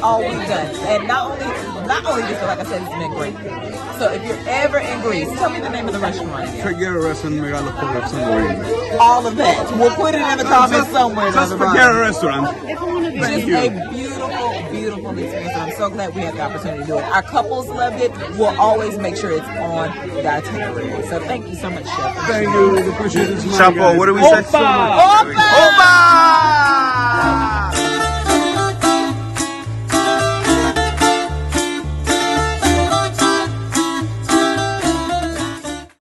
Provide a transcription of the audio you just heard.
all we've done. And not only this, but like I said, it's been great. So if you're ever in Greece, tell me the name of the restaurant again. FEGGERA Restaurant, somewhere. All of that. We'll put it in the comments somewhere. Just FEGGERA Restaurant. Just a beautiful, beautiful experience. And I'm so glad we had the opportunity to do it. Our couples loved it. We'll always make sure it's on the itinerary. So thank you so much, Chef. Thank you. Appreciate it. Chapo, what do we say? Opa! Opa!